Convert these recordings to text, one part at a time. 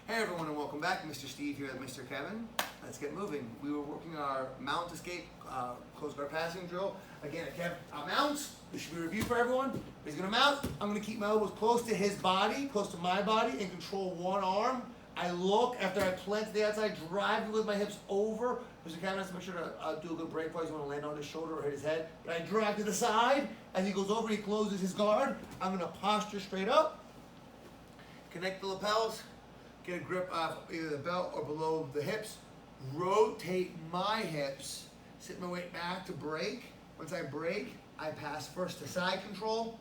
Hey everyone and welcome back. Mr. Steve here with Mr. Kevin. Let's get moving. We were working our mount escape close guard passing drill. Again, Kev mounts. This should be a review for everyone. He's going to mount. I'm going to keep my elbows close to his body, close to my body, and control one arm. I look after I plant to the outside, drive with my hips over. Mr. Kevin has to make sure to do a good break before he's going to land on his shoulder or hit his head. But I drive to the side. As he goes over, he closes his guard. I'm going to posture straight up. Connect the lapels. Get a grip off either the belt or below the hips. Rotate my hips. Sit my weight back to break. Once I break, I pass first to side control.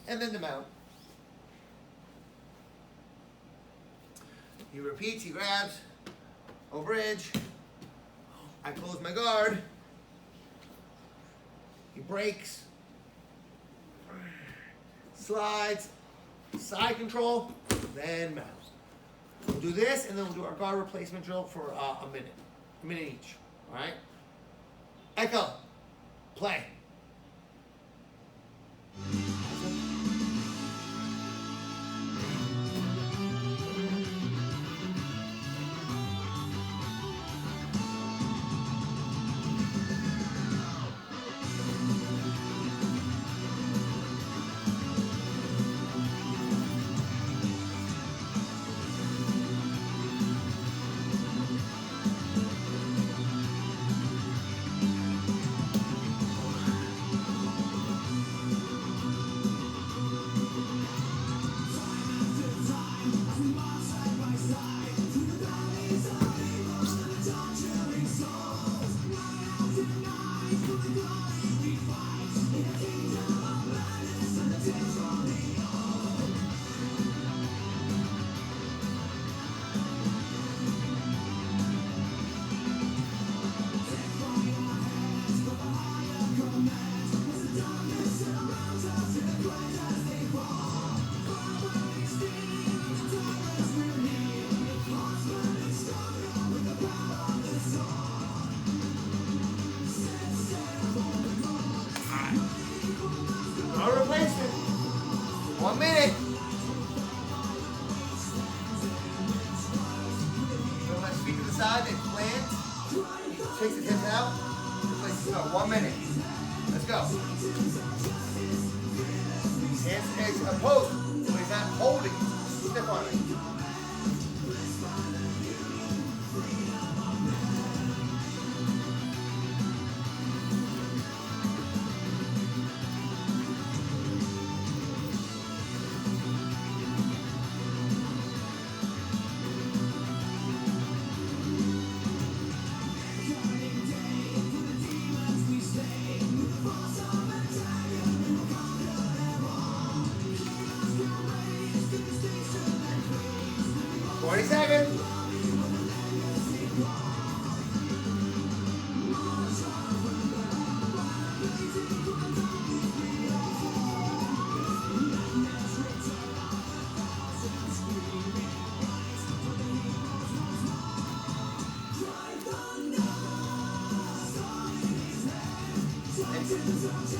And then to mount. He repeats, he grabs. Over edge. I close my guard. He breaks. Slides. Side control, then mount. We'll do this, and then we'll do our guard replacement drill for a minute each. All right? Echo, play. Guard replacement. 1 minute. Put my feet to the side, they plant. He takes his hips out. Replaces it. 1 minute. Let's go. Hands to exit opposed. So he's not holding. Step on it. Seconds.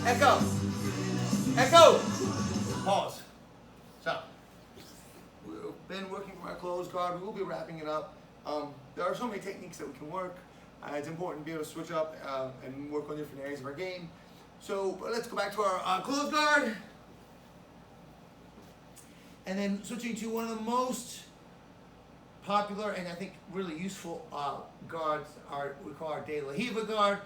Echo. Echo. Pause. So. Been working from our closed guard. We will be wrapping it up. There are so many techniques that we can work. It's important to be able to switch up and work on different areas of our game. So let's go back to our closed guard. And then switching to one of the most popular and I think really useful guards, we call our De La Riva guard.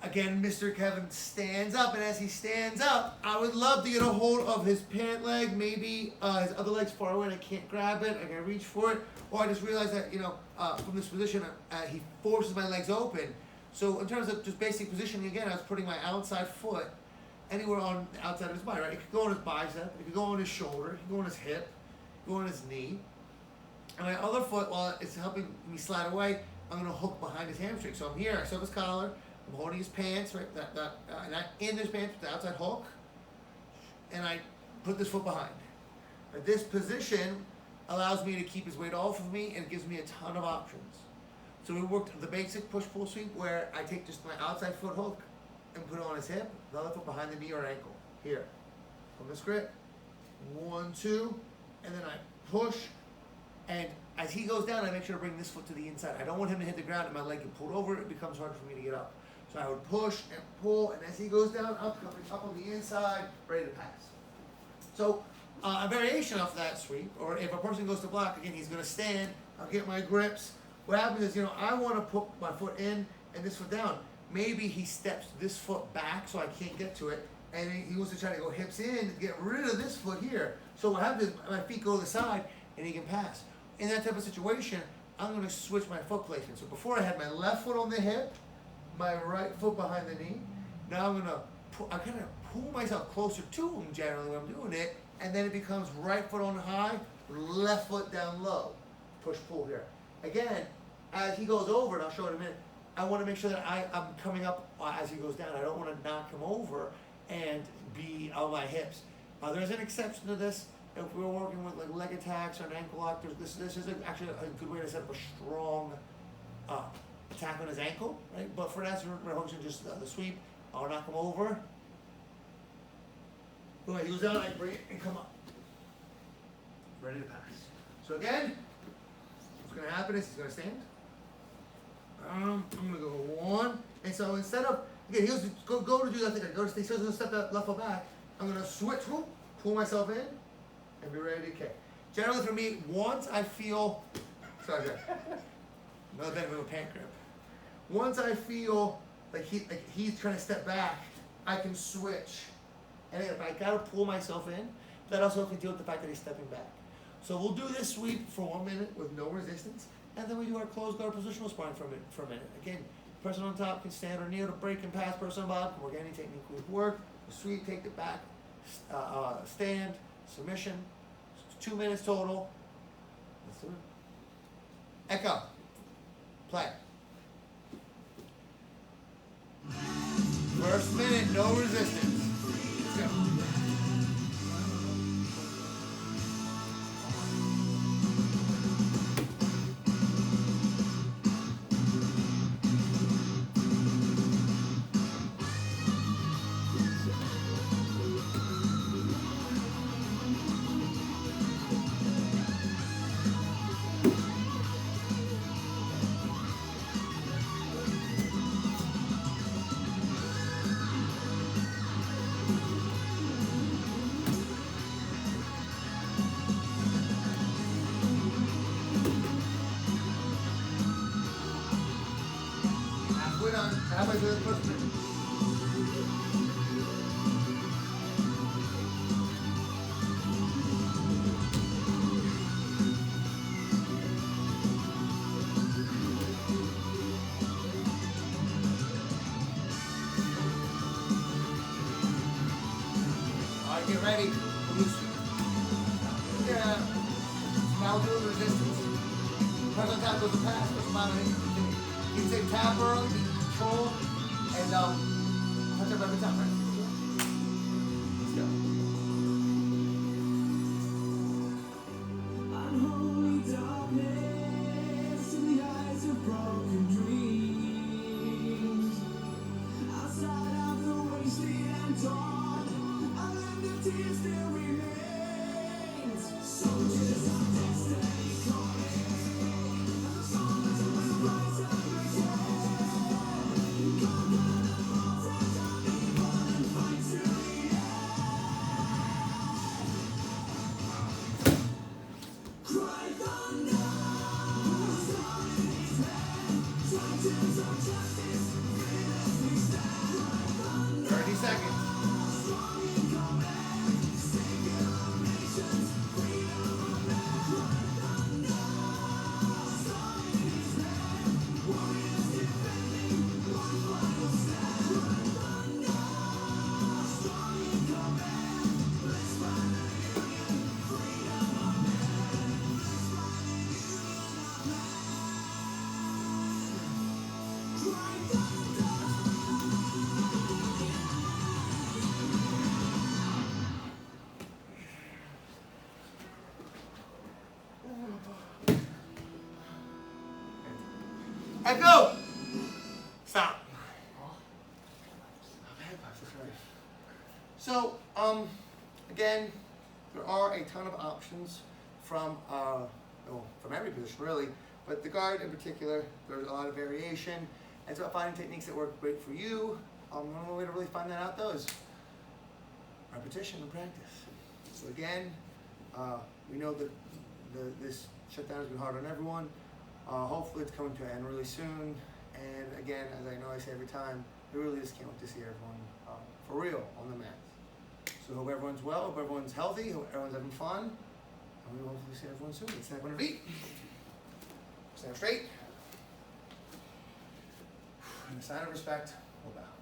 Again, Mr. Kevin stands up, and as he stands up, I would love to get a hold of his pant leg, maybe his other leg's far away and I can't grab it, I can reach for it, or I just realize that, from this position, he forces my legs open. So in terms of just basic positioning, again, I was putting my outside foot anywhere on the outside of his body, right? It could go on his bicep, it could go on his shoulder, it could go on his hip, it could go on his knee. And my other foot, while it's helping me slide away, I'm going to hook behind his hamstring. So I'm here, I still have his collar, I'm holding his pants, right? And I'm in his pants with the outside hook, and I put this foot behind. This position allows me to keep his weight off of me, and it gives me a ton of options. So we worked the basic push-pull sweep where I take just my outside foot hook and put it on his hip, the other foot behind the knee or ankle. Here, from this grip, 1, 2, and then I push, and as he goes down, I make sure to bring this foot to the inside. I don't want him to hit the ground and my leg get pulled over. It becomes harder for me to get up. So I would push and pull, and as he goes down, I'm coming up on the inside, ready to pass. So a variation of that sweep, or if a person goes to block, again, he's going to stand. I'll get my grips. What happens is, I want to put my foot in and this foot down. Maybe he steps this foot back so I can't get to it, and he wants to try to go hips in to get rid of this foot here. So what happens is my feet go to the side, and he can pass. In that type of situation, I'm going to switch my foot placement. So before I had my left foot on the hip, my right foot behind the knee. Now I'm kind of pull myself closer to him generally when I'm doing it, and then it becomes right foot on high, left foot down low. Push, pull here. Again, as he goes over, and I'll show it in a minute, I want to make sure that I'm coming up as he goes down. I don't want to knock him over and be on my hips. There's an exception to this. If we're working with like leg attacks or an ankle lock, this is actually a good way to set up a strong attack on his ankle, right? But for that, we're functioning just the sweep. I'll knock him over. Boom, he goes down, I bring it and come up. Ready to pass. So again, what's going to happen is he's going to stand. I'm going to go one. And so instead of, again, he goes to go to do that thing. Go to stay, so he's going to step that left foot back. I'm going to switch, pull myself in, and be ready to kick. Generally for me, once I feel, sorry, another bit of a pant grip. Once I feel like he's trying to step back, I can switch. And if I gotta pull myself in, that also can deal with the fact that he's stepping back. So we'll do this sweep for 1 minute with no resistance, and then we do our closed guard positional sparring for a minute. Again, person on top can stand or kneel to break and pass person on bottom. Work any technique with work. The sweep, take it back, stand, submission. 2 minutes total. Let's do it. Echo. Play. First minute, no resistance. Let's go. Halfway through the first minute. All right, get ready. Yeah. Now do the resistance. Press on top goes the pass. Press on you can say tap early. Control and touch up every time, right? Let's go. Unholy darkness in the eyes of broken dreams. Outside of the wasted and torn, a land of tears still remains. Soldiers of destiny calling, songs of the rise of the Cry thunder, 30 seconds. Echo! Stop. So, again, there are a ton of options from every position really, but the guard in particular, there's a lot of variation. And it's about finding techniques that work great for you. One way to really find that out though is repetition and practice. So again, we know that this shutdown has been hard on everyone. Hopefully it's coming to an end really soon. And again, as I know I say every time, we really just can't wait to see everyone for real on the mats. So hope everyone's well, hope everyone's healthy, hope everyone's having fun. And we will hopefully see everyone soon. Stand up on your feet. Stand up straight. In a sign of respect, we'll bow.